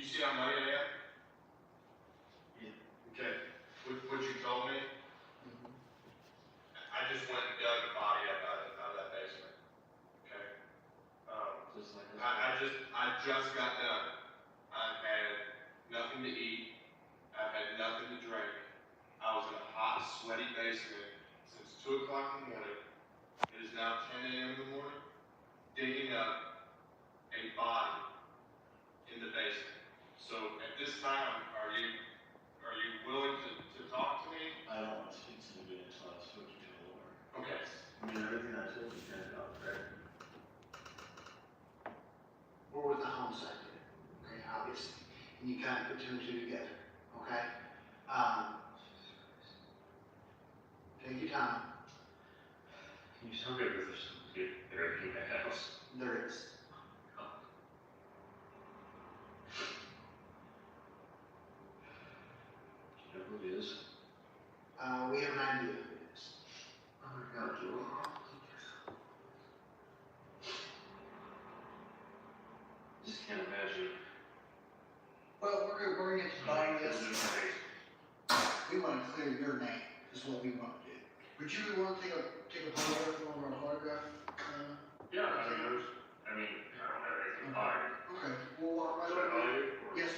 you see how late I am? Yeah. Okay, what you told me, I just went and dug the body up out of that basement. Okay? Just like I just got done. I've had nothing to eat. I've had nothing to drink. I was in a hot, sweaty basement since 2 o'clock in the morning. It is now 10 a.m. in the morning, digging up a body in the basement. So at this time, are you willing to talk to me? I don't want to speak to you until I spoke to the Lord. Okay. I mean, everything I told you kind of got correct. Or with the homicide did, okay, obviously, and you kind of put 2 and 2 together, okay? Take your time. Can you tell me if there's some good therapy in the house? There is. Do you know who it is? We have an idea who it is. Oh my God, Joel. Just can't imagine. Well, we're gonna get to the bottom of this. We want to clear your name, is what we want to do. Would you want to take a photograph or a autograph? Yeah, I don't have anything hard. Okay, we'll walk right Should I over. call you? Yes.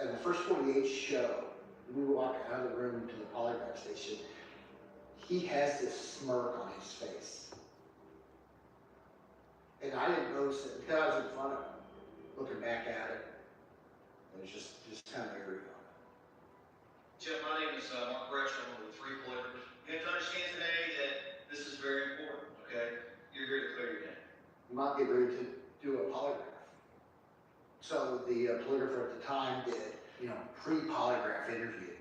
At the first 48 show, we walk out of the room to the polygraph station. He has this smirk on his face. And I didn't notice it until I was in front of him, looking back at it. It was just kind of eerie on it. Jeff, my name is Mark Brecht. I'm one of the 3 polluters. You have to understand today that this is very important, okay? You're here to clear your name. We might get ready to do a polygraph. So the polygrapher at the time did, pre-polygraph interview.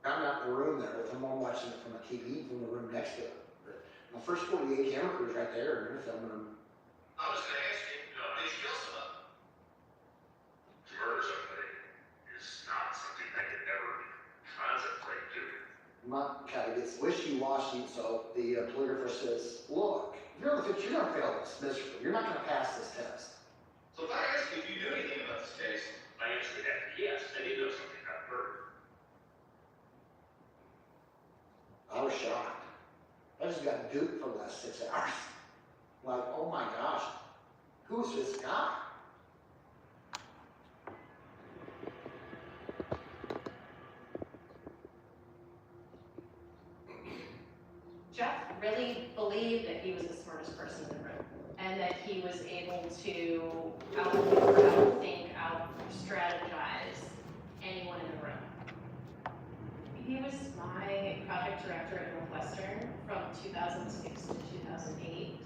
I'm not in the room there with him. I'm watching it from a TV from the room next to him. But my first 48 camera crew's right there, and they're filming him. I was going to ask you, did you kill someone? To murder somebody is not something I could ever contemplate doing. Mark kind of gets wishy-washy, so the polygrapher says, look, if you're going to fail this miserably. You're not going to pass this test. So if I ask you if you knew anything about this case, My answer would have to be yes, I did know something about murder. I was shocked. I just got duped for the last 6 hours. Like, oh my gosh, who's this guy? Jeff really believed that he was the smartest person in the room and that he was able to outthink, out-strategize anyone in the room. He was my project director at Northwestern from 2006 to 2008.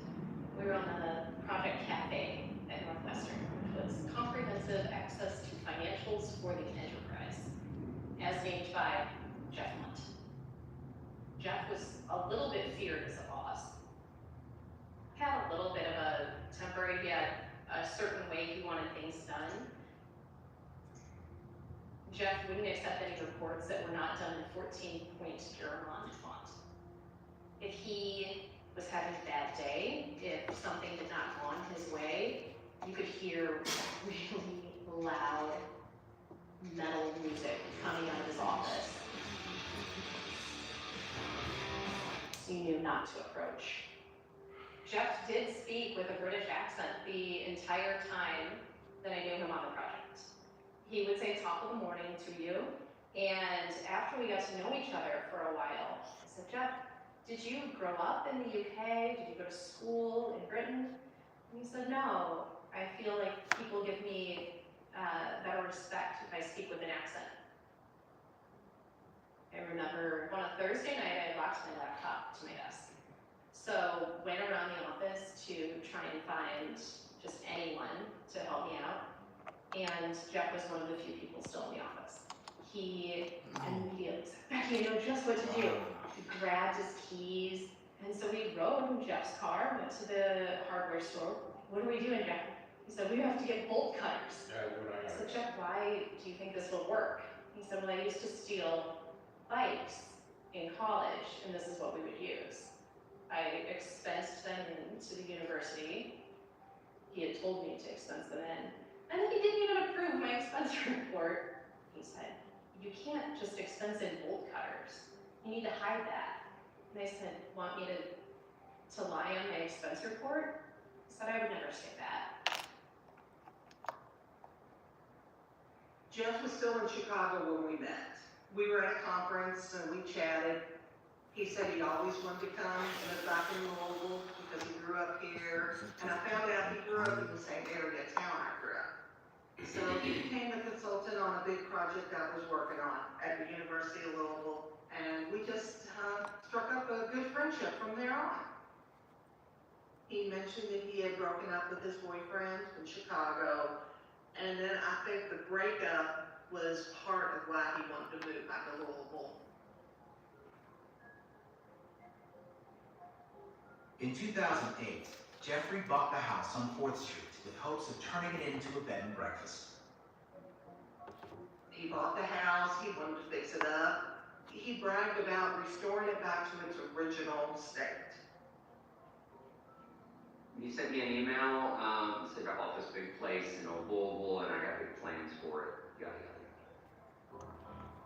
We were on the Project Cafe at Northwestern, which was comprehensive access to financials for the enterprise, as named by Jeff Lunt. Jeff was a little bit feared as a boss. Had a little bit of a temper, he had a certain way he wanted things done. Jeff wouldn't accept any reports that were not done in 14-point Garamond font. If he was having a bad day, if something did not go on his way, you could hear really loud metal music coming out of his office. So you knew not to approach. Jeff did speak with a British accent the entire time that I knew him on the project. He would say top of the morning to you, and after we got to know each other for a while, I said, Jeff, did you grow up in the UK? Did you go to school in Britain? And he said, no, I feel like people give me better respect if I speak with an accent. I remember on a Thursday night, I locked my laptop to my desk. So went around the office to try and find just anyone to help me out. And Jeff was one of the few people still in the office. He immediately said, Becky, I know just what to do. He grabbed his keys. And so we rode in Jeff's car, went to the hardware store. What are we doing, Jeff? He said, we have to get bolt cutters. I said, Jeff, why do you think this will work? He said, well, I used to steal bikes in college, and this is what we would use. I expensed them into the university. He had told me to expense them in. And then he didn't even approve my expense report. He said, you can't just expense in bolt cutters. You need to hide that. And I said, want me to lie on my expense report? He said I would never say that. Jeff was still in Chicago when we met. We were at a conference and we chatted. He said he always wanted to come and live back in Louisville because he grew up here. And I found out he grew up in the same area town I grew up. So he became a consultant on a big project I was working on at the University of Louisville. And we just struck up a good friendship from there on. He mentioned that he had broken up with his boyfriend in Chicago. And then I think the breakup was part of why he wanted to move back to Louisville. In 2008, Jeffrey bought the house on 4th Street with hopes of turning it into a bed and breakfast. He bought the house, he wanted to fix it up. He bragged about restoring it back to its original state. He sent me an email, said I bought this big place in Old Louisville and I got big plans for it, yada yada.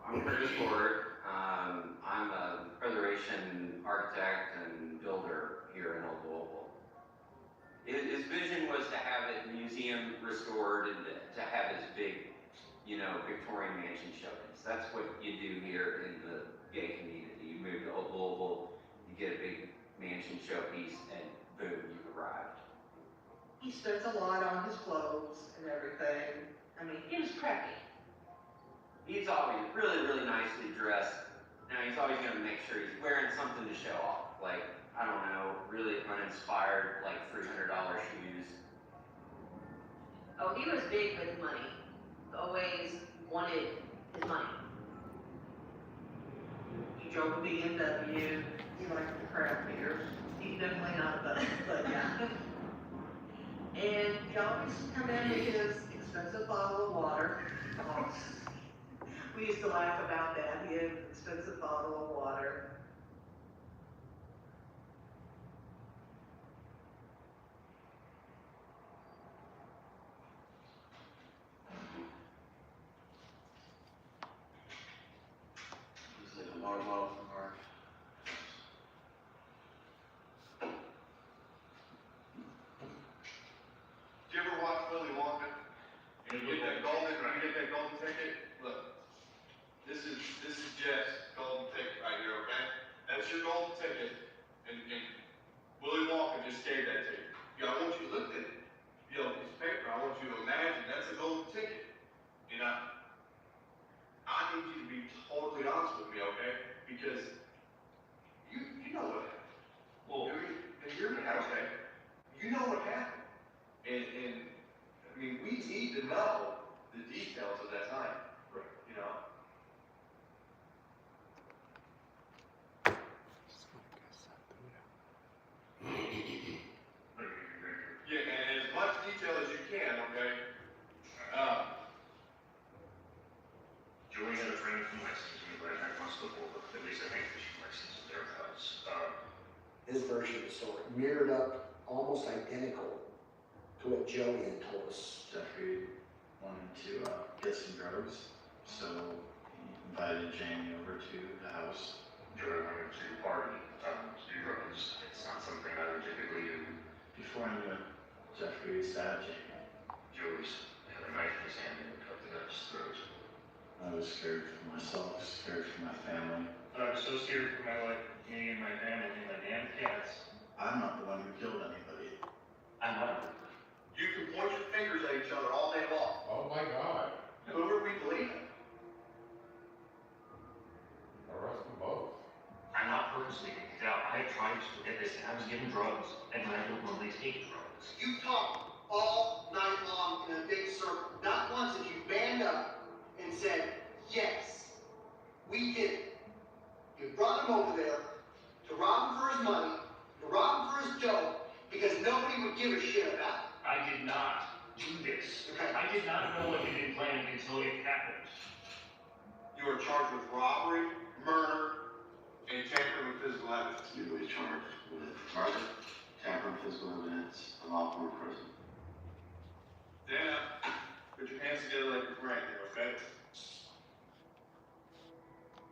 I'm Curtis Ford. I'm a preservation architect and builder here in Old Louisville. His vision was to have it museum restored and to have his big, Victorian mansion showings. That's what you do here in the gay community. You move to Old Louisville, you get a big mansion showpiece, and boom, you've arrived. He spends a lot on his clothes and everything. I mean, he was preppy. He's always really, really nicely dressed. Now, he's always going to make sure he's wearing something to show off. Like, I don't know, really uninspired, like $300 shoes. Oh, he was big with money. Always wanted his money. He drove a BMW. He liked the craft beers. He's definitely not a buddy, but yeah. And he always come in with his expensive bottle of water. We used to laugh about that. He had an expensive bottle of water. This is a water bottle from Mark. Did you ever watch Willy Wonka? And you get that golden ticket? Look, this is Jeff's golden ticket right here, okay? That's your golden ticket, and Willy Wonka just gave that to you. I want you to look at it. This paper, I want you to imagine that's a golden ticket. I need you to be totally honest with me, okay? Because you know what happened. Well, you're okay. You know what happened. And I mean, we need to know the details of that time. Right. Yeah, and as much detail as you can, okay? Joey had a friend from Lexington who had wants to hold at least I think fishing license at their house. His version of the story, mirrored up, almost identical to what Joey had told us. Jeffrey wanted to get some drugs, so he invited Jamie over to the house. Joey wanted to party, to do drugs. It's not something I would typically do. Before I knew it, Jeffrey stabbed Jamie. Joey had a knife in his hand and cut the guy's throat. I was scared for myself, scared for my family. I was so scared for my life, me and my family, and my damn cats. I'm not the one who killed anybody. I'm not. You can point your fingers at each other all day long. Oh my God. Who are we believing? Arrest them both. I'm not purposely getting it out. I tried to get this, and I was given drugs, and I don't normally take drugs. You talked all night long in a big circle. Not once did you band up and said, yes, we did it. You brought him over there to rob him for his money, to rob him for his dough, because nobody would give a shit about it. I did not do this. I did not know what you had planned until it happened. You are charged with robbery, murder, and tampering with physical evidence. Legally charged with murder, tampering physical evidence, unlawful imprisonment. hands together like a friend here, okay?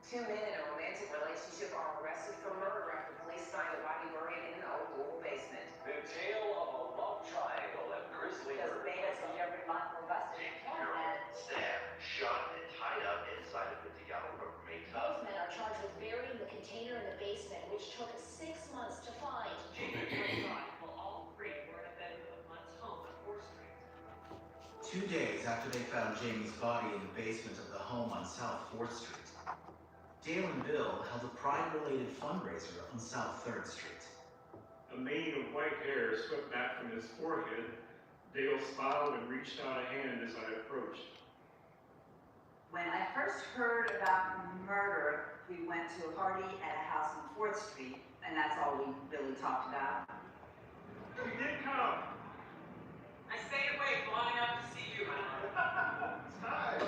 Two men in a romantic relationship are arrested for murder after police find a body buried in an old Louisville basement. The tale of a love triangle and grisly Because murder. bandits and Jeffrey Mott were busted in Carol, Canada. stabbed, shot, and tied up inside a 50-gallon Rubbermaid tub. Both men are charged with burying the container in the basement, which took 6 months to find. Jamie and well, all three were in a bed with Mutt's home on 4th Street. 2 days after they found Jamie's body in the basement of the home on South 4th Street, Dale and Bill held a pride-related fundraiser on South 3rd Street. A mane of white hair swept back from his forehead. Dale smiled and reached out a hand as I approached. When I first heard about murder, we went to a party at a house on 4th Street, and that's all we really talked about. He did come. I stayed awake long enough to see you, Hi.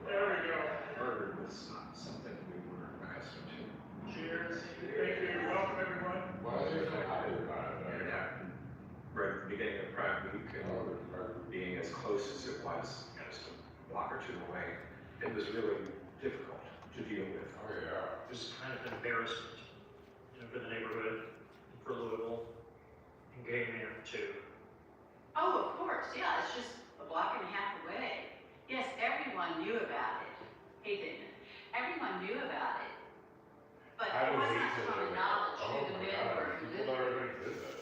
There we go. Murder was not something we were accustomed to. Cheers. Thank you. Welcome, everyone. Why is there so happy about it? It happened right at the beginning of Pride Week, and being as close as it was, just a block or two away, it was really difficult to deal with. Oh, yeah. This is kind of embarrassment, for the neighborhood, for Louisville, and gay men too. Oh, of course, yeah, it's just a block and a half away. Yes, everyone knew about it. Hey, Damon, everyone knew about it. But I it was wasn't easily common like, knowledge oh who the my men God, were who people lived never there. even did that.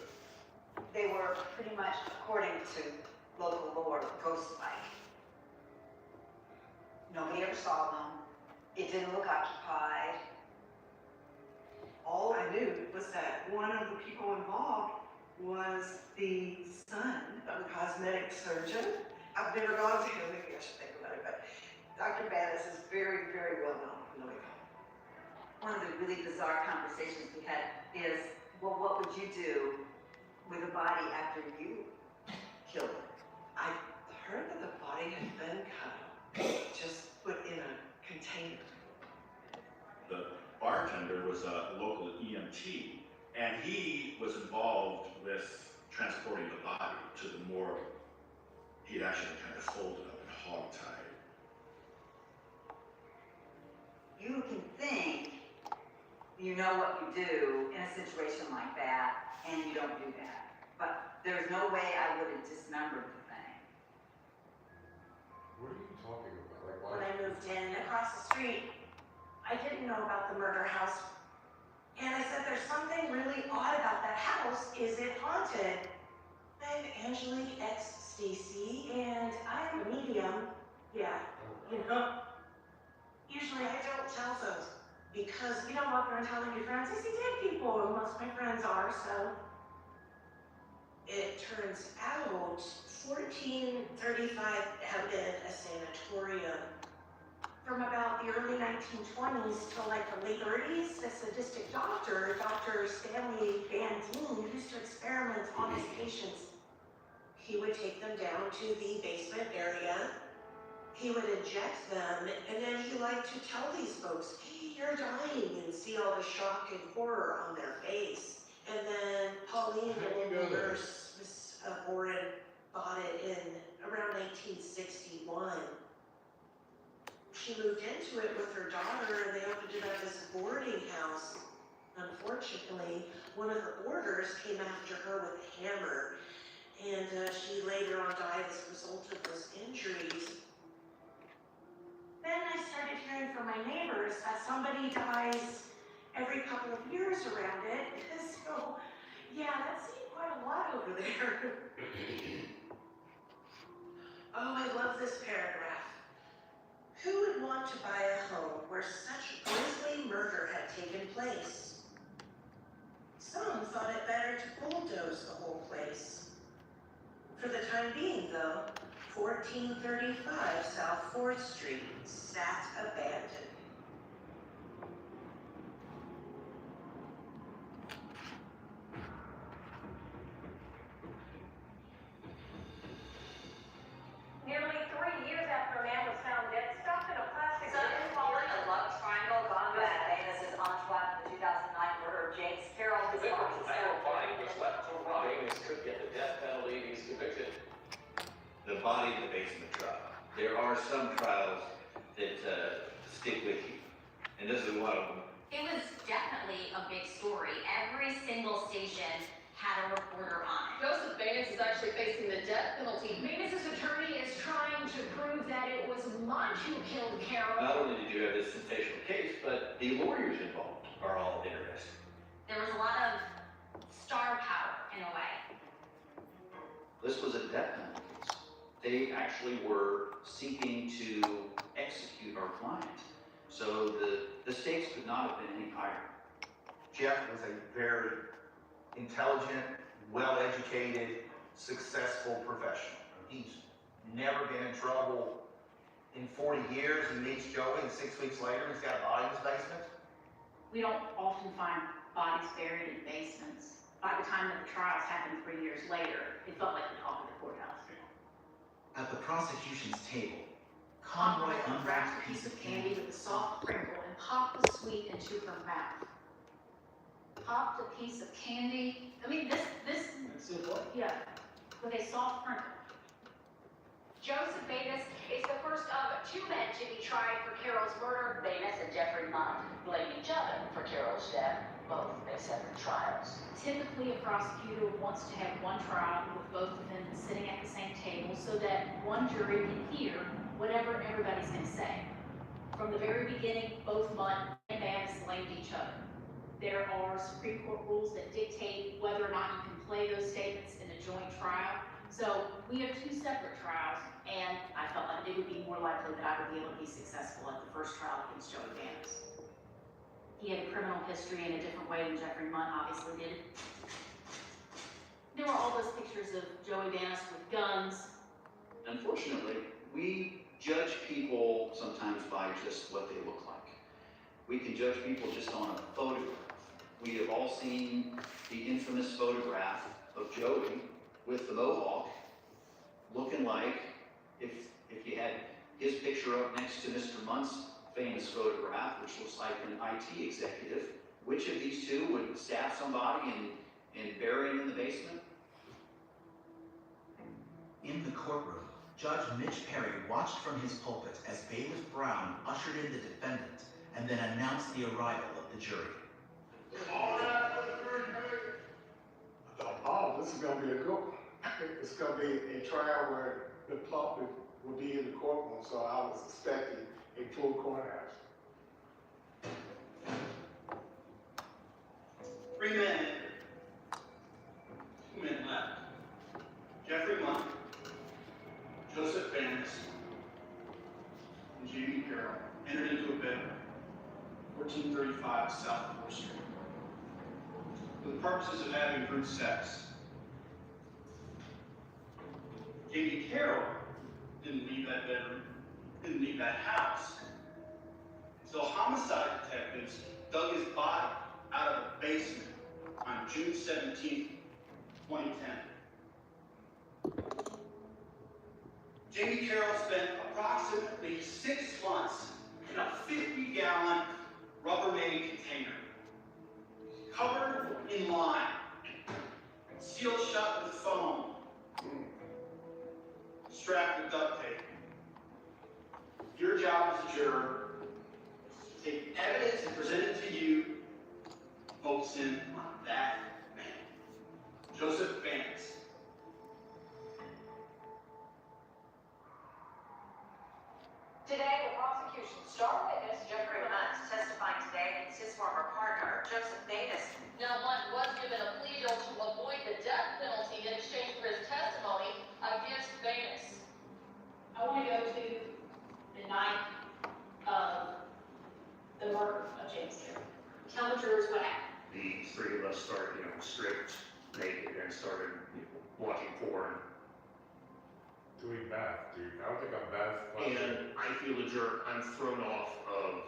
They were pretty much, according to local lore, ghost-like. Nobody ever saw them. It didn't look occupied. All I knew was that one of the people involved was the son of a cosmetic surgeon. I've never gone to him, maybe I should think about it, but Dr. Bannis is very, very well known in Louisville. One of the really bizarre conversations we had is, well, what would you do with a body after you killed it? I heard that the body had been cut up, just put in a container. The bartender was a local EMT, and he was involved with transporting the body to the morgue. He'd actually kind of folded up and hog-tied. You can think you know what you do in a situation like that, and you don't do that. But there's no way I would have dismembered the thing. What are you talking about? Like, why? When I moved in across the street, I didn't know about the murder house. And I said, there's something really odd about that house. Is it haunted? I'm Angelique X Stacy, and I'm a medium. Yeah, you know. Usually I don't tell those because you don't walk around telling your friends, I see dead people, and most of my friends are, so. It turns out 1435 had been a sanatorium. From about the early 1920s till like the late 30s, a sadistic doctor, Dr. Stanley Van Deen, used to experiment on his patients. He would take them down to the basement area. He would inject them, and then he liked to tell these folks, hey, you're dying, and see all the shock and horror on their face. And then Pauline, the local nurse, Miss Warren, bought it in around 1961. She moved into it with her daughter, and they opened it up as a boarding house. Unfortunately, one of her boarders came after her with a hammer, and she later on died as a result of those injuries. Then I started hearing from my neighbors that somebody dies every couple of years around it. So, yeah, that seemed quite a lot over there. Oh, I love this paragraph. Who would want to buy a home where such grisly murder had taken place? Some thought it better to bulldoze the whole place. For the time being, though, 1435 South 4th Street sat abandoned. Nearly 3 years after a man was found dead, stuffed in a plastic. Suddenly following a love triangle gone bad, Bannis' entourage of the 2009 murder of James Carroll. The victim's vital body was left to rot. Bannis could get the death penalty if he's convicted. The body in the basement truck There are some trials that stick with you, and this is one of them. It was definitely a big story. Every single station had a reporter on it. Joseph Baines is actually facing the death penalty. Baines' attorney is trying to prove that it was Mont who killed Carol. Not only did you have this sensational case, but the lawyers involved are all interested. There was a lot of star power in a way. This was a death penalty case. They actually were seeking to execute our client. So the stakes could not have been any higher. Jeff was a very intelligent, well-educated, successful professional. He's never been in trouble in 40 years. He meets Joey, and 6 weeks later, he's got a body in his basement. We don't often find bodies buried in basements. By the time that the trials happened 3 years later, it felt like the talk of the courthouse. At the prosecution's table, Conroy unwrapped a piece of candy with a soft crinkle and popped the sweet into her mouth. Popped a piece of candy. I mean, this, yeah, with a soft crinkle. Joseph Baines is the first of two men to be tried for Carol's murder. Baines and Jeffrey Mont blame each other for Carol's death. Both face separate trials. Typically, a prosecutor wants to have one trial with both defendants sitting at the same table so that one jury can hear whatever everybody's going to say. From the very beginning, both Mont and Baines blamed each other. There are Supreme Court rules that dictate whether or not you can play those statements in a joint trial. So we have two separate trials, and I felt like it would be more likely that I would be able to be successful at the first trial against Joey Baines. He had a criminal history in a different way than Jeffrey Mont obviously did. There were all those pictures of Joey Baines with guns. Unfortunately, we judge people sometimes by just what they look like. We can judge people just on a photograph. We have all seen the infamous photograph of Joey with the mohawk, looking like, if you had his picture up next to Mr. Mont's famous photograph, which looks like an IT executive, which of these two would stab somebody and bury him in the basement? In the courtroom, Judge Mitch Perry watched from his pulpit as Bailiff Brown ushered in the defendant and then announced the arrival of the jury. Oh, this is gonna be a good one. It's gonna be a trial where the public will be in the courtroom, so I was expecting a full courthouse. 3 men. 2 men left. Jeffrey Mont, Joseph Baines, and Jamie Carroll entered into a bedroom, 1435 South 4th Street, for the purposes of having group sex. Jamie Carroll didn't leave that bedroom, didn't leave that house, until homicide detectives dug his body out of the basement on June 17th, 2010. Jamie Carroll spent approximately 6 months in a 50-gallon Rubbermaid container, covered in lime, sealed shut with foam, strapped with duct tape. Your job as a juror is to take evidence and present it to you, focusing on that man, Joseph Baines. Today, the prosecution's star witness, Jeffrey Mont, testifying today against his former partner, Joseph Baines. Now, Mont was given a plea deal to avoid the death penalty in exchange for his testimony against Baines. I want to go to the night of the murder of James Carroll. Tell the jurors what happened. The three of us started, stripped, naked, and started watching porn. Doing math, dude. I don't think I'm math. And I feel a jerk. I'm thrown off of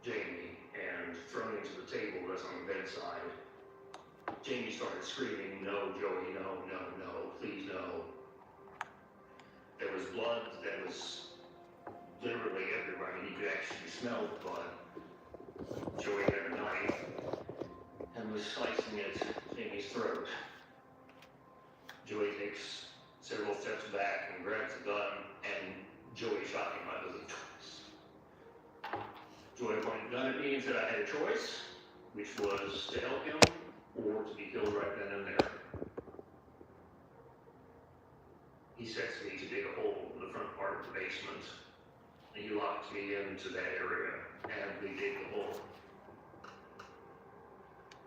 Jamie and thrown into the table that's on the bedside. Jamie started screaming, "No, Joey, no, no, no, please no." There was blood that was literally everywhere. I mean, you could actually smell the blood. Joey had a knife and was slicing at Jamie's throat. Joey takes several steps back and grabs the gun, and Joey pointed a gun at me and said I had a choice, which was to help him or to be killed right then and there. He sets me to dig a hole in the front part of the basement, and he locked me into that area, and we dig the hole.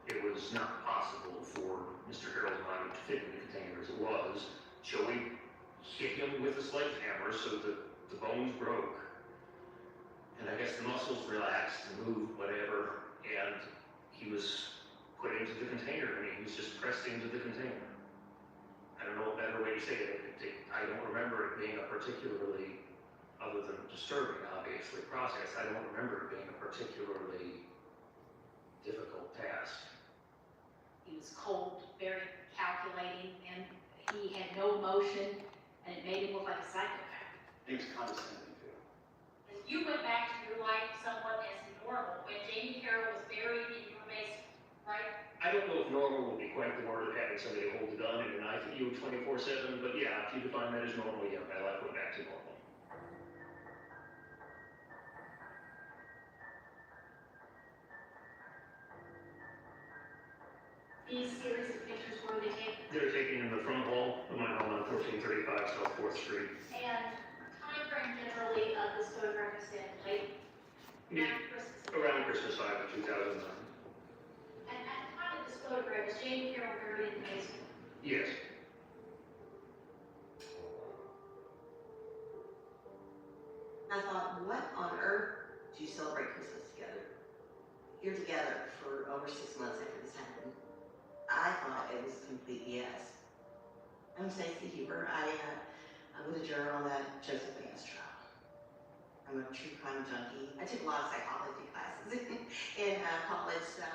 It was not possible for Mr. Harold's body to fit in the container as it was. Joey hit him with a sledgehammer so that the bones broke. And I guess the muscles relaxed and moved, whatever, and he was put into the container. I mean, he was just pressed into the container. I don't know a better way to say it. I don't remember it being a particularly, other than disturbing, obviously, process. I don't remember it being a particularly difficult task. He was cold, very calculating, and he had no emotion, and it made him look like a psychopath. He was condescending too. You went back to your life somewhat as normal when Jamie Carroll was buried in your basement, right? I don't know if normal would be quite the word of having somebody hold a gun and a knife at you 24/7, but yeah, if you define that as normal, yeah, my life went back to normal. These series of pictures, where they taken? They're taken in the front hall of my home on 1435 South 4th Street. And time frame generally of this photograph is in late Around Christmas time of 2009. And at the time of this photograph, is Jamie Carroll buried in the basement? Yes. I thought, what on earth do you celebrate Christmas together? You're together for over 6 months after this happened. I thought it was complete BS. I'm Stacey Huber. I'm with a juror on that Joseph Vance trial. I'm a true crime junkie. I took a lot of psychology classes in college, so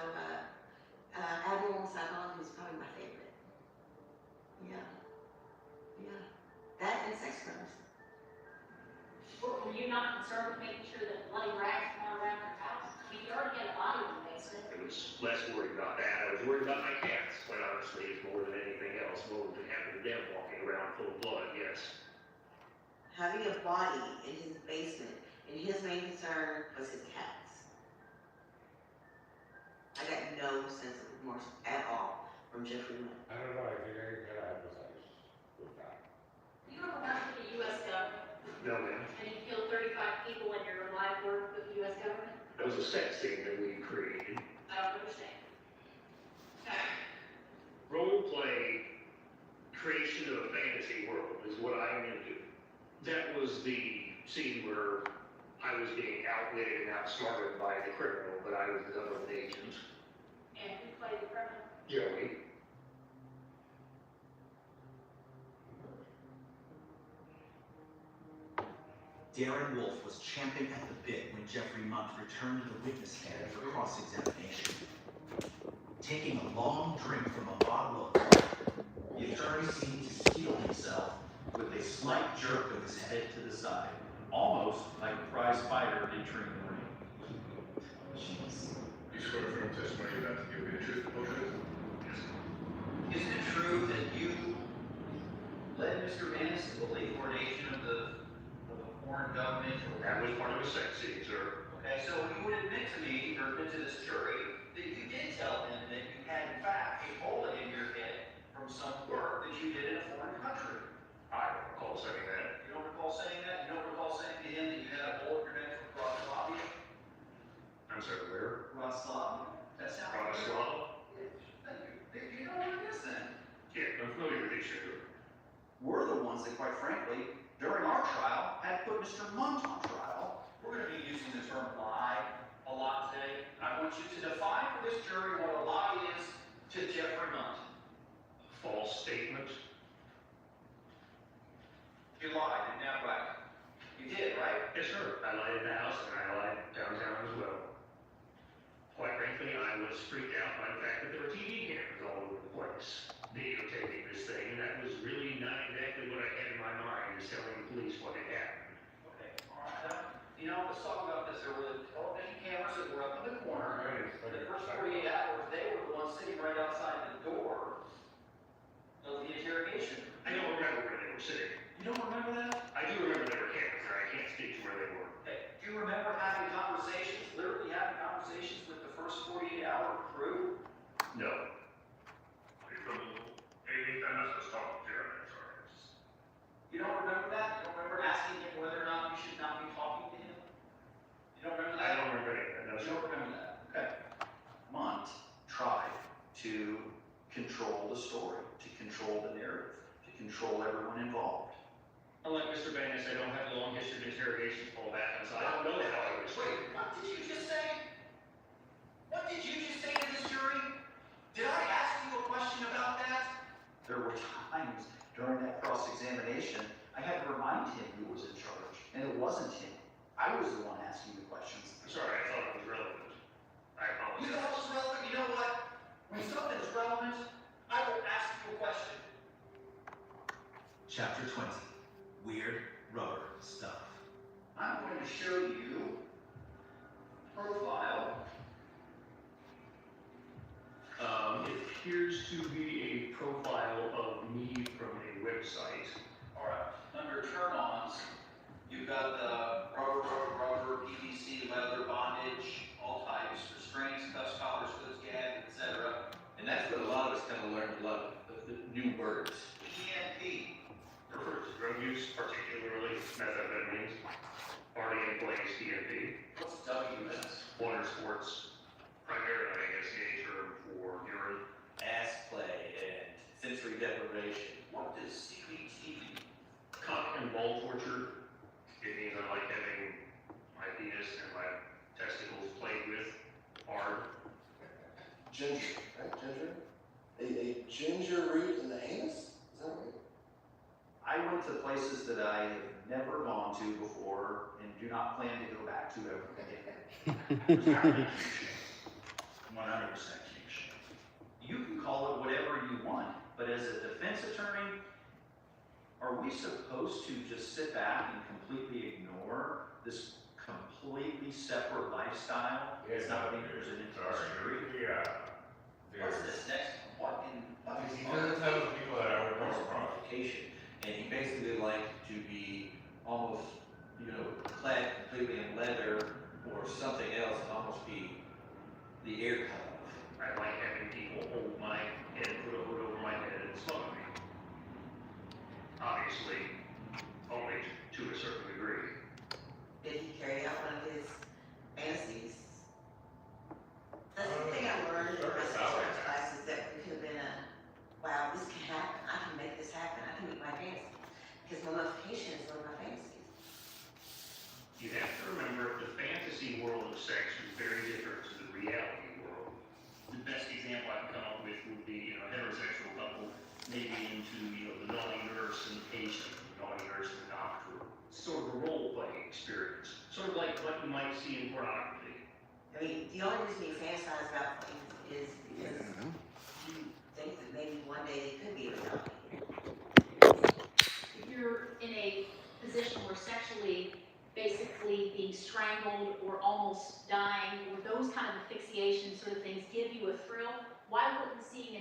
abnormal psychology was probably my favorite. Yeah. That and sex crimes. Were you not concerned with making sure that bloody rags were not around your house? I mean, you already had a body in the basement. I was less worried about that. I was worried about my cats, quite honestly, more than anything else. What would happen to them walking around full of blood, yes. Having a body in his basement, and his main concern was his cats. I got no sense of remorse at all from Jeffrey Mudd. I don't know, I think I can empathize with that. You ever worked with the U.S. government? No, ma'am. And you killed 35 people in your life work with the U.S. government? That was a sex scene that we created. I don't understand. Role play, creation of a fantasy world is what I am into. That was the scene where I was being outwitted and outsmarted by the criminal, but I was the government agent. And who played the criminal? Joey. Darren Wolf was champing at the bit when Jeffrey Mudd returned to the witness stand for cross-examination. Taking a long drink from a bottle of wine, the attorney seemed to steel himself with a slight jerk of his head to the side, almost like a prize fighter entering the ring. Jeez. You swear from testimony you're about to give me the truth, the whole truth? Isn't it true that you led Mr. Vance to the late coronation of a foreign government? That was part of a sex scene, sir. Okay, so you would admit to me, or admit to this jury, that you did tell him that you had in fact a bullet in your head from some work that you did in a foreign country. I don't recall saying that. You don't recall saying that? You don't recall saying to him that you had a bullet in your head from Yugoslavia? I'm sorry, where? Yugoslavia? That sounds Bratislava? Thank you. Do you know what it is then? Yeah, I'm familiar with these two. We're the ones that, quite frankly, during our trial, had put Mr. Munt on trial. We're going to be using the term lie a lot today. I want you to define for this jury what a lie is to Jeffrey Munt. False statement. You lied, didn't you? Right. You did, right? Yes, sir. I lied in the house and I lied downtown as well. Quite frankly, I was freaked out by the fact that there were TV cameras all over the place, videotaping this thing, and that was really not exactly what I had in my mind, is telling the police what had happened. Okay, all right. You know, let's talk about this. There were the television cameras that were up in the corner. The first 48 hours, they were the ones sitting right outside the door of the interrogation. I don't remember where they were sitting. You don't remember that? I do remember there were cameras there. I can't speak to where they were. Okay. Do you remember having conversations, literally having 48-hour crew? No. Anytime I was talking to Jeremy, sorry. You don't remember that? You don't remember asking him whether or not you should not be talking to him? You don't remember that? I don't remember any of that, no, You sir. don't remember that? Okay. Munt tried to control the story, to control the narrative, to control everyone involved. Unlike Mr. Banis, I don't have a long history of interrogations to fall back on, so I don't know how I was. Wait, what did you just say? What did you just say to this jury? Did I ask you a question about that? There were times during that cross-examination, I had to remind him who was in charge, and it wasn't him. I was the one asking the questions. I'm sorry, I thought it was relevant. I You apologize. thought it was relevant? You know what? When something is relevant, I will ask you a question. Chapter 20, Weird Rubber Stuff. I'm going to show you profile. It appears to be a profile of me from a website. All right, under turn-ons, you've got the rubber, PVC, leather, bondage, all types, restraints, cuffs, collars, hoods, gags, etc. And that's what a lot of us kind of learned, a lot of the new words. ENP, Refers to drug use, particularly methamphetamines. Already in place, DMP. what's WS? Water sports, primarily, I guess, the term for urine. Ass play and sensory deprivation. What does CBT mean? Cock and ball torture. It means I like having my penis and my testicles played with hard. Ginger, right? Ginger? A ginger root in the anus? Is that right? I went to places that I have never gone to before and do not plan to go back to ever again. 100% kink shame. You can call it whatever you want, but as a defense attorney, are we supposed to just sit back and completely ignore this completely separate lifestyle that's not being presented to us? What's this next one? What in, He doesn't tell the people that I would come across. Qualification, and he basically liked to be almost, clad completely in leather or something else and almost be the air cut off. I like having people hold my head, put a hood over my head and smother me. Obviously, only to a certain degree. Did he carry out one of his fantasies? That's the thing I learned in my insurance class is that it could have been wow, this can happen. I can make this happen. I can meet my fantasy. Because mummification is one of my fantasies. You have to remember the fantasy world of sex is very different to the reality world. The best example I can come up with would be, a heterosexual couple maybe into, the naughty nurse and the patient, the naughty nurse and the doctor. Sort of a role-playing experience. Sort of like what you might see in pornography. I mean, the only reason you fantasize about things is because you think that maybe one day they could be a reality. If you're in a position where sexually, basically being strangled or almost dying, or those kind of asphyxiation sort of things give you a thrill, why wouldn't seeing an